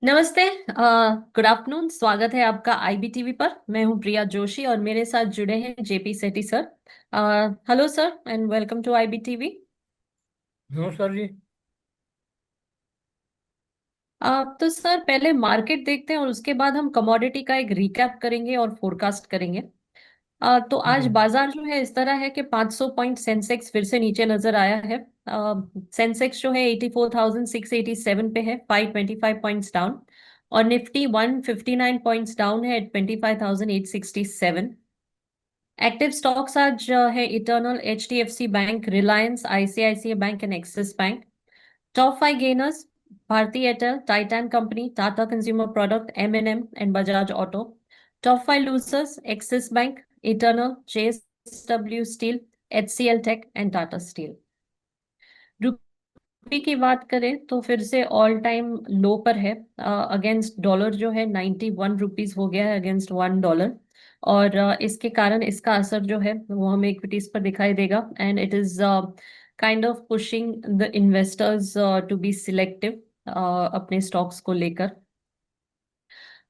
नमस्ते। Good afternoon. स्वागत है आपका आईबीटीवी पर। मैं हूं प्रिया जोशी और मेरे साथ जुड़े हैं JP Sethi sir. Hello sir and welcome to IBTV. नमस्कार जी। तो सर पहले मार्केट देखते हैं और उसके बाद हम कमोडिटी का एक रिकैप करेंगे और फोरकास्ट करेंगे। तो ठीक आज है। बाजार जो है इस तरह है कि 500 पॉइंट सेंसेक्स फिर से नीचे नजर आया है। सेंसेक्स जो है 84,687 पे है, 525 पॉइंट्स डाउन। और निफ्टी 159 पॉइंट्स डाउन है एट 25,867। एक्टिव स्टॉक्स आज है Eternal, HDFC bank, Reliance, ICICI bank and Axis bank. Top five gainers: Bharti Airtel, Titan company, Tata consumer product, M and Bajaj auto. Top five losers: Axis bank, Eternal, JSW steel, HCL tech and Tata steel. रुपये की बात करें तो फिर से all time लो पर है। Against dollar जो है 91 रुपीज हो गया है अगेंस्ट $1। और इसके कारण इसका असर जो है वो हमें इक्विटीज पर दिखाई देगा and it is kind of pushing the investors to be selective अपने स्टॉक्स को लेकर।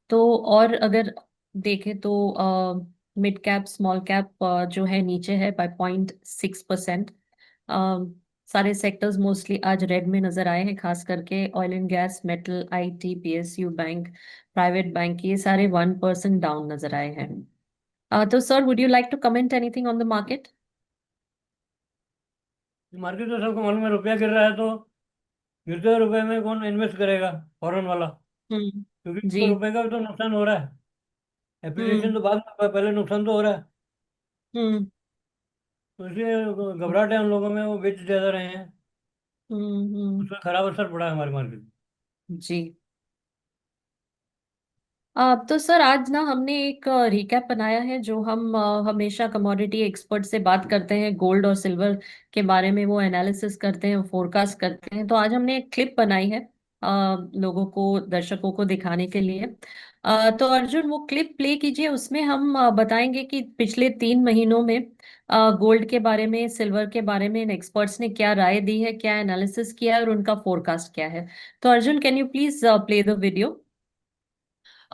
तो और अगर देखें तो मिड कैप स्मॉल कैप जो है नीचे है बाय 0.6%। सारे सेक्टर्स मोस्टली आज रेड में नजर आए हैं, खास करके oil and gas, metal, IT, PSU bank, private bank, ये सारे 1% डाउन नजर आए हैं। तो sir would you like to comment anything on the market? Market तो सबको मालूम है, रुपया गिर रहा है तो गिरते हुए रुपए में कौन इन्वेस्ट करेगा, फॉरेन वाला। क्योंकि जी। उसको रुपए का भी तो नुकसान हो रहा है। एप्रिसिएशन हम्म। तो बाद में होगा, पहले नुकसान तो हो रहा है। हम्म। तो इसलिए घबराहट है उन लोगों में, वो बेच ज्यादा रहे हैं। हम्म। उसका खराब असर पड़ा है हमारी मार्केट में। जी। तो सर आज ना हमने एक रिकैप बनाया है जो हम हमेशा कमोडिटी एक्सपर्ट से बात करते हैं गोल्ड और सिल्वर के बारे में, वो एनालिसिस करते हैं, फोरकास्ट करते हैं। तो आज हमने एक क्लिप बनाई है लोगों को, दर्शकों को दिखाने के लिए। तो अर्जुन वो क्लिप प्ले कीजिए। उसमें हम बताएंगे कि पिछले 3 महीनों में गोल्ड के बारे में, सिल्वर के बारे में इन एक्सपर्ट्स ने क्या राय दी है, क्या एनालिसिस किया है और उनका फोरकास्ट क्या है। तो Arjun can you please play the video.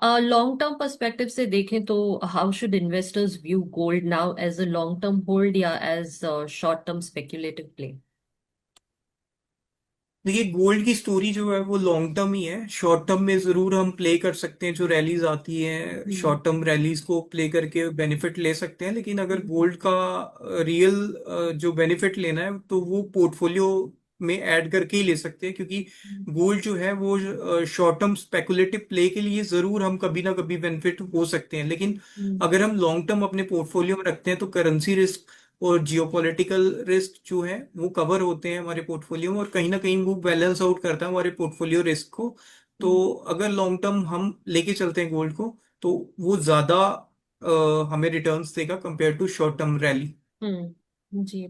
Long term perspective से देखें तो how should investors view gold now, as a long term hold या as short term speculative play? देखिए, गोल्ड की स्टोरी जो है वो लॉन्ग टर्म ही है। शॉर्ट टर्म में जरूर हम प्ले कर सकते हैं, जो रैलीज आती हैं हम्म। शॉर्ट टर्म रैलीज को प्ले करके बेनिफिट ले सकते हैं। लेकिन अगर हम्म। गोल्ड का रियल जो बेनिफिट लेना है तो वो पोर्टफोलियो में ऐड करके ही ले सकते हैं, क्योंकि गोल्ड जो है वो शॉर्ट टर्म स्पेकुलेटिव प्ले के लिए जरूर हम कभी ना कभी बेनिफिट हो सकते हैं। लेकिन हम्म। अगर हम लॉन्ग टर्म अपने पोर्टफोलियो में रखते हैं तो करेंसी रिस्क और जियोपॉलिटिकल रिस्क जो है वो कवर होते हैं हमारे पोर्टफोलियो में, और कहीं ना कहीं वो बैलेंस आउट करता है हमारे पोर्टफोलियो रिस्क को। तो हम्म। अगर लॉन्ग टर्म हम लेके चलते हैं गोल्ड को तो वो ज्यादा हमें रिटर्न्स देगा compare to short term rally. जी।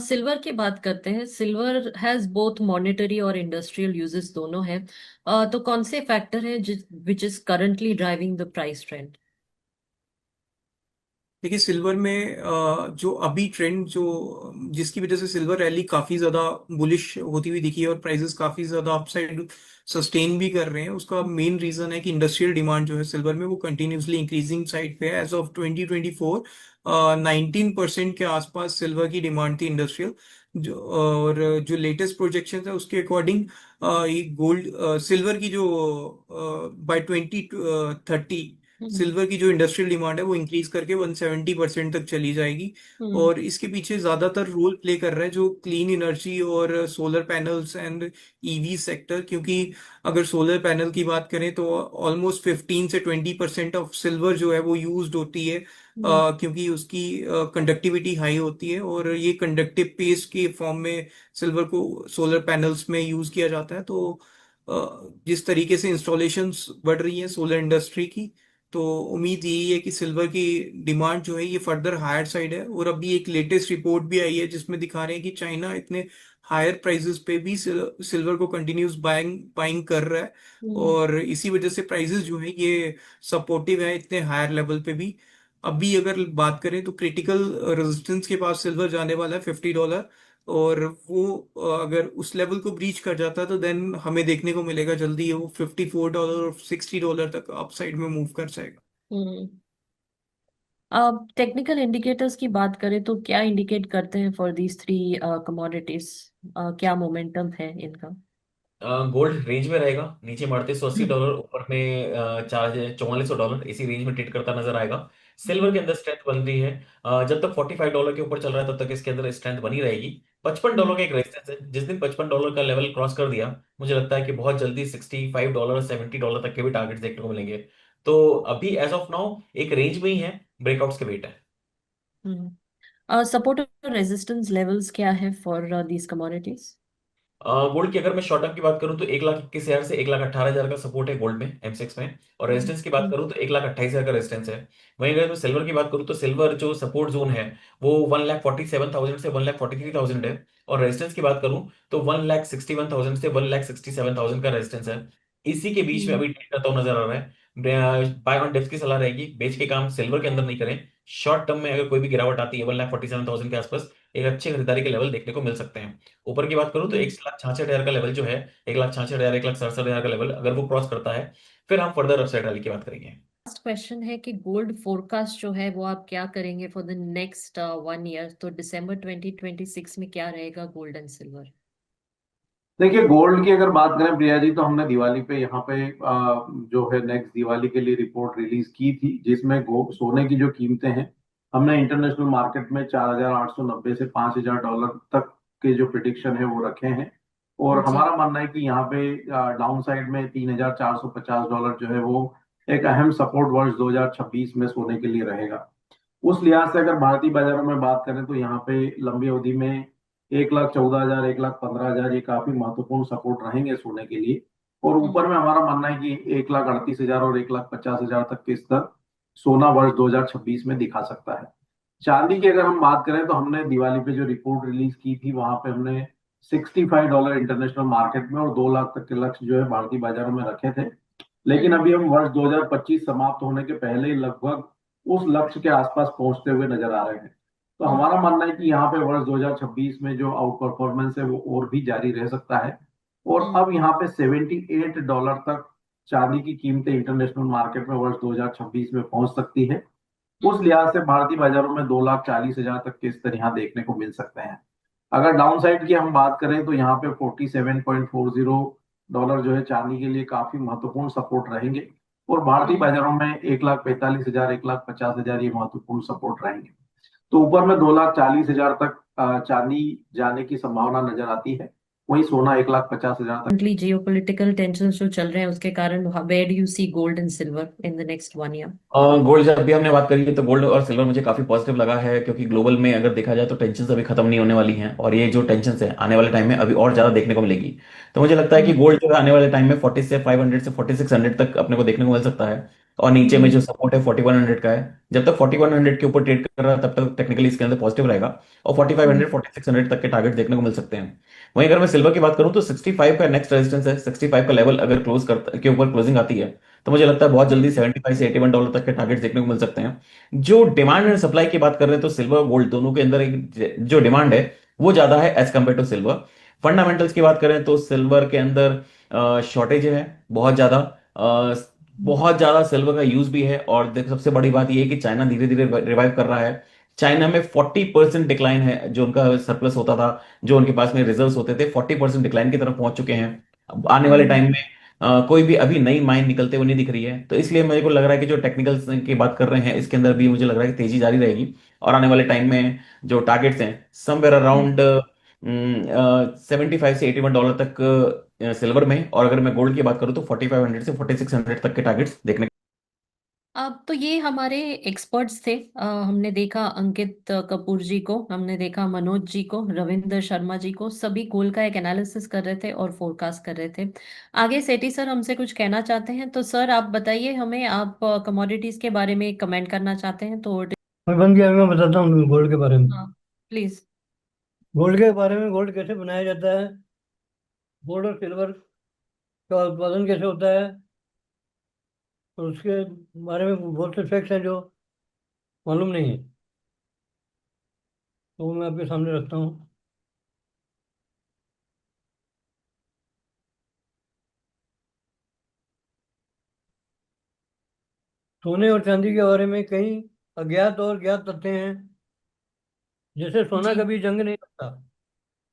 सिल्वर की बात करते हैं। सिल्वर हैज बोथ मॉनेटरी और इंडस्ट्रियल यूजेस, दोनों हैं। तो कौन से फैक्टर हैं which is currently driving the price trend? देखिए, सिल्वर में जो अभी ट्रेंड जो जिसकी वजह से सिल्वर रैली काफी ज्यादा बुलिश होती हुई दिखी है और प्राइसेस काफी ज्यादा अपसाइड सस्टेन भी कर रहे हैं, उसका मेन रीजन है कि इंडस्ट्रियल डिमांड जो है सिल्वर में वो कंटिन्यूसली इंक्रीजिंग साइड पे है। एज ऑफ 2024 19% के आसपास सिल्वर की डिमांड थी इंडस्ट्रियल। और जो लेटेस्ट प्रोजेक्शन है उसके अकॉर्डिंग ये गोल्ड सिल्वर की जो बाय 2030 हम्म। सिल्वर की जो इंडस्ट्रियल डिमांड है वो इंक्रीज करके 170% तक चली जाएगी। हम्म। और इसके पीछे ज्यादातर रोल प्ले कर रहा है जो क्लीन एनर्जी और solar panels and EV sector, क्योंकि अगर सोलर पैनल की बात करें तो ऑलमोस्ट 15 से 20% ऑफ सिल्वर जो है वो यूज्ड होती है। हम्म। क्योंकि उसकी कंडक्टिविटी हाई होती है और ये कंडक्टिव पेस्ट के फॉर्म में सिल्वर को सोलर पैनल्स में यूज किया जाता है। तो जिस तरीके से इंस्टॉलेशंस बढ़ रही है सोलर इंडस्ट्री की, तो उम्मीद यही है कि सिल्वर की डिमांड जो है ये फर्दर हायर साइड है। और अभी एक लेटेस्ट रिपोर्ट भी आई है जिसमें दिखा रहे हैं कि चाइना इतने हायर प्राइसेस पे भी सिल्वर को कंटिन्यूस बाइंग बाइंग कर रहा है। हम्म। और इसी वजह से प्राइसेस जो है ये सपोर्टिव है इतने हायर लेवल पे भी। अभी अगर बात करें तो क्रिटिकल रेजिस्टेंस के पास सिल्वर जाने वाला है $50। और वो अगर उस लेवल को ब्रीच कर जाता है तो देन हमें देखने को मिलेगा जल्दी वो $54 और $60 तक अपसाइड में मूव कर जाएगा। हम्म। अब टेक्निकल इंडिकेटर्स की बात करें तो क्या इंडिकेट करते हैं फॉर दीज थ्री कमोडिटीज? क्या मोमेंटम है इनका? गोल्ड रेंज में रहेगा, नीचे बढ़ते हम्म। $180, ऊपर में 4400 इसी रेंज में ट्रेड करता नजर आएगा। सिल्वर के हम्म। अंदर स्ट्रेंथ बन रही है। जब तक $45 के ऊपर चल रहा है तब तक इसके अंदर स्ट्रेंथ बनी रहेगी। $55 का एक रेजिस्टेंस है, जिस दिन $55 का लेवल क्रॉस कर दिया, मुझे लगता है कि बहुत जल्दी $65 $70 तक के भी टारगेट्स देखने को मिलेंगे। तो अभी एज ऑफ नाउ एक रेंज में ही है, ब्रेकआउट्स के वेट है। सपोर्ट और रेजिस्टेंस लेवल्स क्या है फॉर दीज कमोडिटीज? गोल्ड की अगर मैं शॉर्ट टर्म की बात करूं तो 1,21,000 से 1,18,000 का सपोर्ट है गोल्ड में, M6 में। और रेजिस्टेंस की बात करूं तो 1,28,000 का रेजिस्टेंस है। वहीं अगर मैं सिल्वर की बात करूं तो सिल्वर जो सपोर्ट जोन है वो 1,47,000 से 1,43,000 है। और रेजिस्टेंस की बात करूं तो 1,61,000 से 1,67,000 का रेजिस्टेंस है। इसी के बीच में अभी ट्रेड करता हुआ नजर आ रहा है। बाय ऑन डिप्स की सलाह रहेगी, बेच के काम सिल्वर के अंदर नहीं करें। शॉर्ट टर्म में अगर कोई भी गिरावट आती है 1,47,000 के आसपास, एक अच्छे खरीदारी के लेवल देखने को मिल सकते हैं। ऊपर की बात करूं तो 1,66,000 का लेवल जो है, 1,66,000 1,67,000 का लेवल अगर वो क्रॉस करता है, फिर हम फर्दर अपसाइड रैली की बात करेंगे। लास्ट क्वेश्चन है कि गोल्ड फोरकास्ट जो है वो आप क्या करेंगे फॉर द नेक्स्ट 1 ईयर? तो दिसंबर 2026 में क्या रहेगा गोल्ड एंड सिल्वर? देखिए, गोल्ड की अगर बात करें प्रिया जी, तो हमने दिवाली पे यहाँ पे जो है नेक्स्ट दिवाली के लिए रिपोर्ट रिलीज की थी, जिसमें सोने की जो कीमतें हैं, हमने इंटरनेशनल मार्केट में 4,890 से $5,000 तक के जो प्रिडिक्शन है वो रखे हैं। और जी। हमारा मानना है कि यहाँ पे डाउन साइड में $3,450 जो है वो एक अहम सपोर्ट वर्ष 2026 में सोने के लिए रहेगा। उस लिहाज से अगर भारतीय बाजारों में बात करें तो यहाँ पे लंबी अवधि में 1,14,000 1,15,000 ये काफी महत्वपूर्ण सपोर्ट रहेंगे सोने के लिए। और ऊपर में हमारा मानना है कि 1,38,000 और 1,50,000 तक के स्तर सोना वर्ष 2026 में दिखा सकता है। चांदी की अगर हम बात करें तो हमने दिवाली पे जो रिपोर्ट रिलीज की थी वहां पे हमने $65 इंटरनेशनल मार्केट में और 2 लाख तक के लक्ष्य जो है भारतीय बाजारों में रखे थे। लेकिन हम्म। अभी हम वर्ष 2025 समाप्त होने के पहले ही लगभग उस लक्ष्य के आसपास पहुंचते हुए नजर आ रहे हैं। तो हम्म। हमारा मानना है कि यहाँ पे वर्ष 2026 में जो आउट परफॉर्मेंस है वो और भी जारी रह सकता है। और हम्म। अब यहाँ पे $78 तक चांदी की कीमतें इंटरनेशनल मार्केट में वर्ष 2026 में पहुंच सकती है। उस हम्म। लिहाज से भारतीय बाजारों में 2,40,000 तक के स्तर यहाँ देखने को मिल सकते हैं। अगर डाउन साइड की हम बात करें तो यहाँ पे $47.40 जो है चांदी के लिए काफी महत्वपूर्ण सपोर्ट रहेंगे। और भारतीय हम्म। बाजारों में 1,45,000 1,50,000 ये महत्वपूर्ण सपोर्ट रहेंगे। तो ऊपर में 2,40,000 तक चांदी जाने की संभावना नजर आती है। वही सोना 1,50,000 तक। Currently geopolitical tensions जो चल रहे हैं उसके कारण where do you see gold and silver in the next 1 year? Gold जब भी हमने बात करी है तो गोल्ड और सिल्वर मुझे काफी पॉजिटिव लगा है, क्योंकि ग्लोबल में अगर देखा जाए तो टेंशन अभी खत्म नहीं होने वाली हैं, और ये जो टेंशन है आने वाले टाइम में अभी और ज्यादा देखने को मिलेगी। तो मुझे लगता है कि हम्म। गोल्ड जो है आने वाले टाइम में 40 से 500 से 4600 तक अपने को देखने को मिल सकता है। और नीचे में हम्म। जो सपोर्ट है 4100 का है। जब तक 4100 के ऊपर ट्रेड कर रहा है तब तक टेक्निकली इसके अंदर पॉजिटिव रहेगा। और 4500 4600 तक के टारगेट देखने को मिल सकते हैं। वहीं अगर मैं सिल्वर की बात करूं तो 65 का नेक्स्ट रेजिस्टेंस है। 65 का लेवल अगर क्लोज कर के ऊपर क्लोजिंग आती है तो मुझे लगता है बहुत जल्दी हम्म। 75 से $81 तक के टारगेट देखने को मिल सकते हैं। जो डिमांड एंड सप्लाई की बात कर रहे हैं तो सिल्वर गोल्ड दोनों के अंदर एक जो डिमांड है वो ज्यादा है as compare to silver. Fundamentals की बात करें तो सिल्वर के अंदर शॉर्टेज है बहुत ज्यादा। अ, बहुत ज्यादा सिल्वर का यूज भी है, और सबसे बड़ी बात यह है कि चाइना धीरे धीरे रिवाइव कर रहा है। चाइना में 40% डिक्लाइन है, जो उनका सरप्लस होता था, जो उनके पास में रिजर्व्स होते थे, 40% डिक्लाइन की तरफ पहुंच चुके हैं। अब आने वाले हम्म। टाइम में कोई भी अभी नई माइन निकलते हुए नहीं दिख रही है, तो इसलिए मेरे को लग रहा है कि जो टेक्निकल्स की बात कर रहे हैं इसके अंदर भी मुझे लग रहा है कि तेजी जारी रहेगी। और आने वाले टाइम में जो टारगेट्स हैं समवेयर अराउंड 75 से $81 तक सिल्वर में, और अगर मैं गोल्ड की बात करूँ तो 4500 से 4600 तक के टारगेट्स देखने। अब तो ये हमारे एक्सपर्ट्स थे। हमने देखा अंकित कपूर जी को, हमने देखा मनोज जी को, रविंद्र शर्मा जी को, सभी गोल का एक एनालिसिस कर रहे थे और फोरकास्ट कर रहे थे। आगे सेठी सर हमसे कुछ कहना चाहते हैं तो सर आप बताइए हमें, आप कमोडिटीज के बारे में कमेंट करना चाहते हैं तो मैं बन गया, मैं बताता हूँ गोल्ड के बारे में। हाँ प्लीज। गोल्ड के बारे में, गोल्ड कैसे बनाया जाता है, गोल्ड और सिल्वर का उत्पादन कैसे होता है, और उसके बारे में बहुत से फैक्ट्स हैं जो मालूम नहीं है, तो वो मैं आपके सामने रखता हूँ। सोने और चांदी के बारे में कई अज्ञात और ज्ञात तथ्य हैं। जैसे सोना जी। कभी जंग नहीं करता,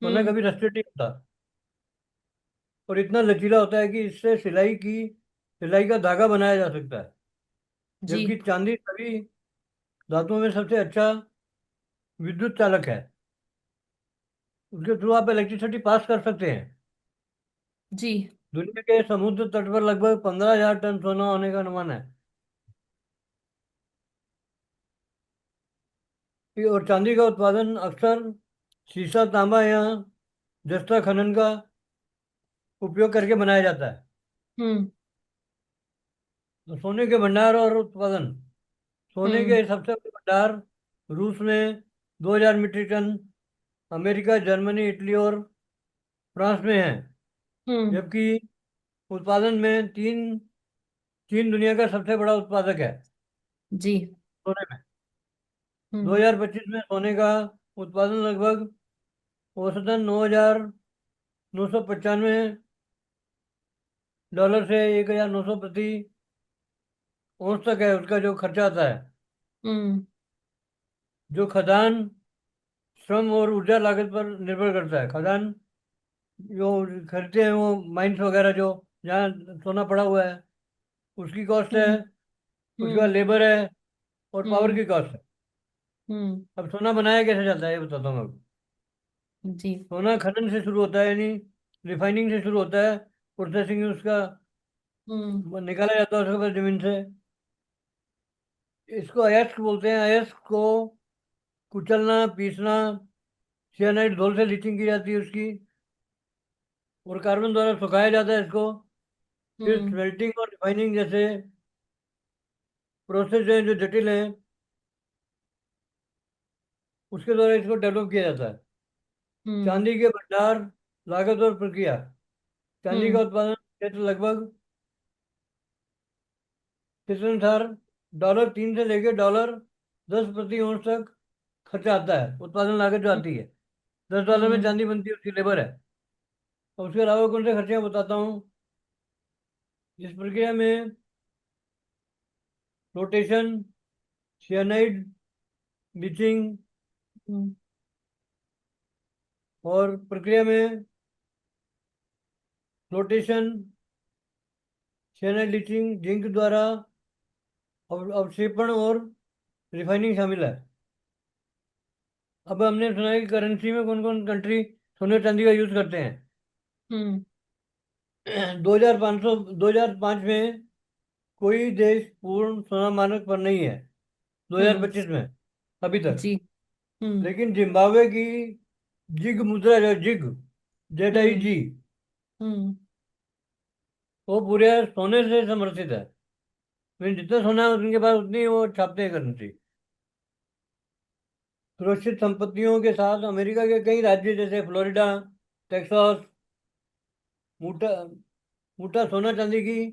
सोना हम्म। कभी रस्टेड नहीं होता, और इतना लचीला होता है कि इससे सिलाई का धागा बनाया जा सकता है। जी। जबकि चांदी सभी धातुओं में सबसे अच्छा विद्युत चालक है। उसके थ्रू आप इलेक्ट्रिसिटी पास कर सकते हैं। जी। दुनिया के समुद्र तट पर लगभग 15,000 टन सोना होने का अनुमान है। और चांदी का उत्पादन अक्सर सीसा, तांबा या जस्ता खनन का उपयोग करके बनाया जाता है। हम्म। तो सोने के भंडार और उत्पादन। सोने हम्म। के सबसे बड़े भंडार रूस में 2,000 metric ton, America, Germany, Italy और फ्रांस में है। हम्म। जबकि उत्पादन में चीन दुनिया का सबसे बड़ा उत्पादक है जी। सोने में। हम्म। 2025 में सोने का उत्पादन लगभग औसतन 9,995 डॉलर से 1,900 प्रति औंस तक है। उसका जो खर्चा आता है, हम्म। जो खदान, श्रम और ऊर्जा लागत पर निर्भर करता है। खदान जो खरीदते हैं, वो माइंस वगैरह जो जहाँ सोना पड़ा हुआ है, उसकी कॉस्ट है। हम्म। उसके बाद हम्म। लेबर है और पावर हम्म। की कॉस्ट है। हम्म। अब सोना बनाया कैसे जाता है ये बताता हूँ आपको। जी। सोना खनन से शुरू होता है, यानी रिफाइनिंग से शुरू होता है। प्रोसेसिंग उसका हम्म। निकाला जाता है उसके बाद जमीन से। इसको अयस्क बोलते हैं। अयस्क को कुचलना, पीसना, सियानाइड घोल से लीचिंग की जाती है उसकी, और कार्बन द्वारा सुखाया जाता है इसको। फिर हम्म। स्मेल्टिंग और रिफाइनिंग जैसे प्रोसेस हैं जो जटिल हैं, उसके द्वारा इसको डेवलप किया जाता है। हम्म। चांदी के भंडार, लागत और प्रक्रिया। चांदी का हम्म। उत्पादन क्षेत्र लगभग तिरसठ डॉलर 3 से लेकर $10 प्रति औंस तक खर्चा आता है। उत्पादन लागत जो आती है, $10 में हम्म। चांदी बनती है, उसकी लेबर है। और उसके अलावा कौन से खर्चे हैं बताता हूँ। इस प्रक्रिया में रोटेशन, सियानाइड, ब्लीचिंग, हम्म। और प्रक्रिया में फ्लोटेशन, सियानाइड लीचिंग, जिंक द्वारा अवक्षेपण और रिफाइनिंग शामिल है। अब हमने सुना है कि करेंसी में कौन कौन कंट्री सोने और चांदी का यूज करते हैं। हम्म। 2005 में कोई देश पूर्ण सोना मानक पर नहीं है, हम्म। 2025 में अभी तक। जी। हम्म। लेकिन जिम्बाब्वे की जिग मुद्रा जो जिग, हम्म। ZIG, हम्म। वो पूरे सोने से समर्थित है। मीन जितना सोना है उनके पास उतनी वो छापते हैं करेंसी। सुरक्षित संपत्तियों के साथ अमेरिका के कई राज्य जैसे फ्लोरिडा, टेक्सास, मूटा मूटा सोना चांदी की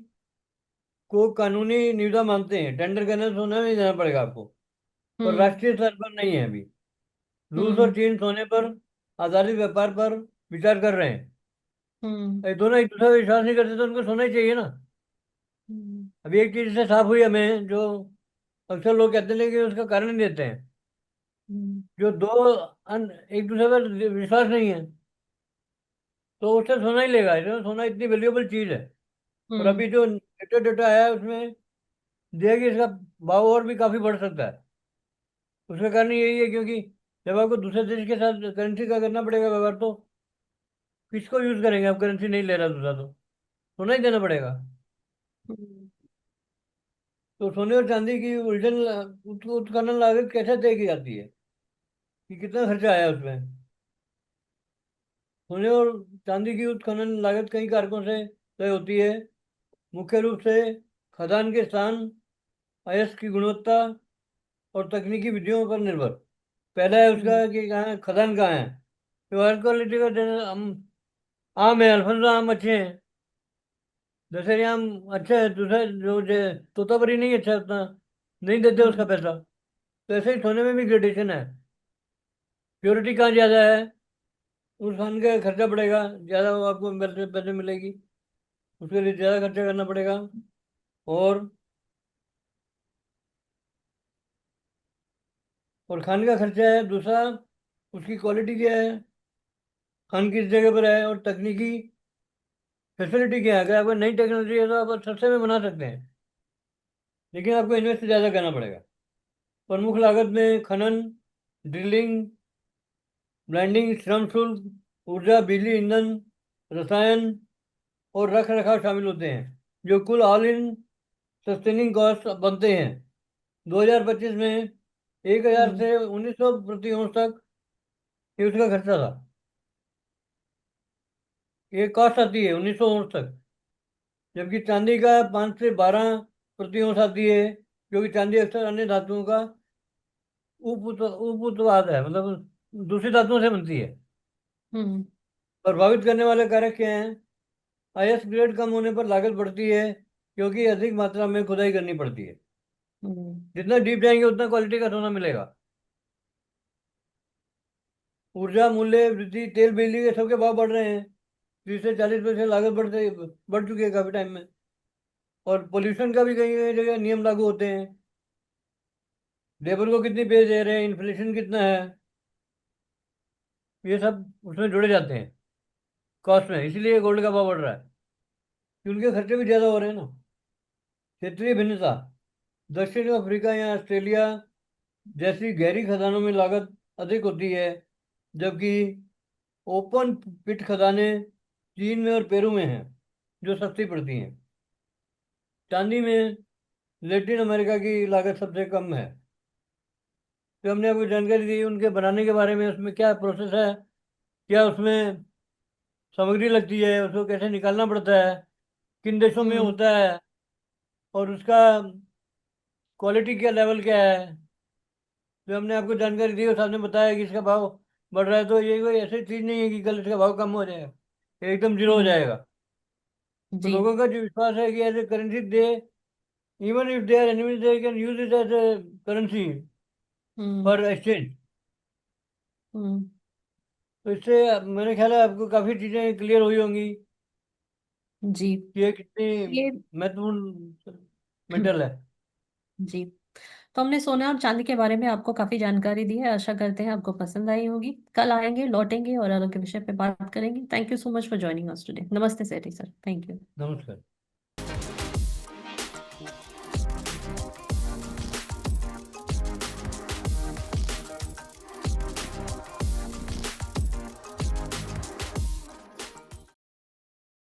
को कानूनी निविदा मानते हैं। टेंडर करने से सोना नहीं देना पड़ेगा आपको, पर हम्म। राष्ट्रीय स्तर पर नहीं है अभी। रूस और हम्म। चीन सोने पर आधारित व्यापार पर विचार कर रहे हैं। हम्म। ये दोनों एक दूसरे पर विश्वास नहीं करते तो उनको सोना ही चाहिए ना। हम्म। अभी एक चीज से साफ हुई हमें, जो अक्सर लोग कहते हैं लेकिन उसका कारण नहीं देते हैं। हम्म। जो एक दूसरे पर विश्वास नहीं है, तो उससे सोना ही लेगा। इसमें सोना इतनी वैल्यूएबल चीज है। और हम्म। अभी जो लेटेस्ट डेटा आया है उसमें दिया कि इसका भाव और भी काफी बढ़ सकता है। उसका कारण यही है क्योंकि जब आपको दूसरे देश के साथ करेंसी का करना पड़ेगा व्यवहार, तो किसको यूज करेंगे। आप करेंसी नहीं ले रहा दूसरा, तो सोना ही देना पड़ेगा। हम्म। तो सोने और चांदी की उत्खनन लागत कैसे तय की जाती है, कि कितना खर्चा आया उसमें। सोने और चांदी की उत्खनन लागत कई कारकों से तय होती है। मुख्य रूप से खदान के स्थान, अयस्क की गुणवत्ता और तकनीकी विधियों पर निर्भर। पहला है हम्म। उसका कि कहाँ खदान कहाँ है। तो हायर क्वालिटी का जैसे आम है, अल्फांसो आम अच्छे हैं, दशहरी आम अच्छा है। दूसरा तोतापरी नहीं अच्छा उतना, नहीं देते उसका हम्म। पैसा। तो ऐसे ही सोने में भी ग्रेडेशन है। प्योरिटी कहाँ ज़्यादा है, उस खान का खर्चा बढ़ेगा ज़्यादा, वो आपको पैसे पैसे मिलेगी, उसके लिए ज़्यादा खर्चा करना पड़ेगा। और और खाने का खर्चा है दूसरा, उसकी क्वालिटी क्या है, खान किस जगह पर है, और तकनीकी फैसिलिटी क्या है। अगर आपको नई टेक्नोलॉजी है तो आप सस्ते में बना सकते हैं, लेकिन आपको इन्वेस्ट ज़्यादा करना पड़ेगा। प्रमुख लागत में खनन, ड्रिलिंग, ब्रांडिंग, श्रम शुल्क, ऊर्जा, बिजली, ईंधन, रसायन और रख रखाव शामिल होते हैं, जो कुल ऑल इन सस्टेनिंग कॉस्ट बनते हैं। 2025 में 1000 हम्म से 1900 प्रति औंस तक ये उसका खर्चा था। ये कॉस्ट आती है 1900 औंस तक, जबकि चांदी का 5 से 12 प्रति औंस आती है, क्योंकि चांदी अक्सर अन्य धातुओं का उप उत्पाद है, मतलब दूसरी धातुओं से बनती है। हम्म प्रभावित करने वाले कारक क्या हैं? आईएस ग्रेड कम होने पर लागत बढ़ती है, क्योंकि अधिक मात्रा में खुदाई करनी पड़ती है। हम्म जितना डीप जाएंगे उतना क्वालिटी का सोना मिलेगा। ऊर्जा मूल्य वृद्धि, तेल बिजली के सबके भाव बढ़ रहे हैं, 30 से 40% लागत बढ़ चुकी है काफी टाइम में। और पोल्यूशन का भी कई कई जगह नियम लागू होते हैं। लेबर को कितनी पे दे रहे हैं, इन्फ्लेशन कितना है, ये सब उसमें जुड़े जाते हैं कॉस्ट में। इसीलिए गोल्ड का भाव बढ़ रहा है, कि उनके खर्चे भी ज़्यादा हो रहे हैं ना। क्षेत्रीय भिन्नता, दक्षिण अफ्रीका या ऑस्ट्रेलिया जैसी गहरी खदानों में लागत अधिक होती है, जबकि ओपन पिट खदानें चीन में और पेरू में हैं, जो सस्ती पड़ती हैं। चांदी में लैटिन अमेरिका की लागत सबसे कम है। तो हमने आपको जानकारी दी उनके बनाने के बारे में, उसमें क्या प्रोसेस है, क्या उसमें सामग्री लगती है, उसको कैसे निकालना पड़ता है, किन देशों में हम्म होता है, और उसका क्वालिटी क्या लेवल क्या है। जो हमने आपको जानकारी दी और सामने बताया कि इसका भाव बढ़ रहा है, तो ये कोई ऐसी चीज़ नहीं है कि कल इसका भाव कम हो जाएगा, एकदम जीरो हो हम्म जाएगा। तो जी। लोगों का जो विश्वास है कि ऐसे करेंसी दे, even if they are enemies they can use it as a currency hmm for exchange. Hmm तो इससे मेरे ख्याल है आपको काफ़ी चीज़ें क्लियर हुई होंगी जी। कि ये कितनी ये महत्वपूर्ण मेटल है। जी। तो हमने सोना और चांदी के बारे में आपको काफी जानकारी दी है, आशा करते हैं आपको पसंद आई होगी। कल आएंगे, लौटेंगे और अलग के विषय पे बात करेंगे। Thank you so much for joining us today. नमस्ते सेठी सर, थैंक यू। नमस्कार।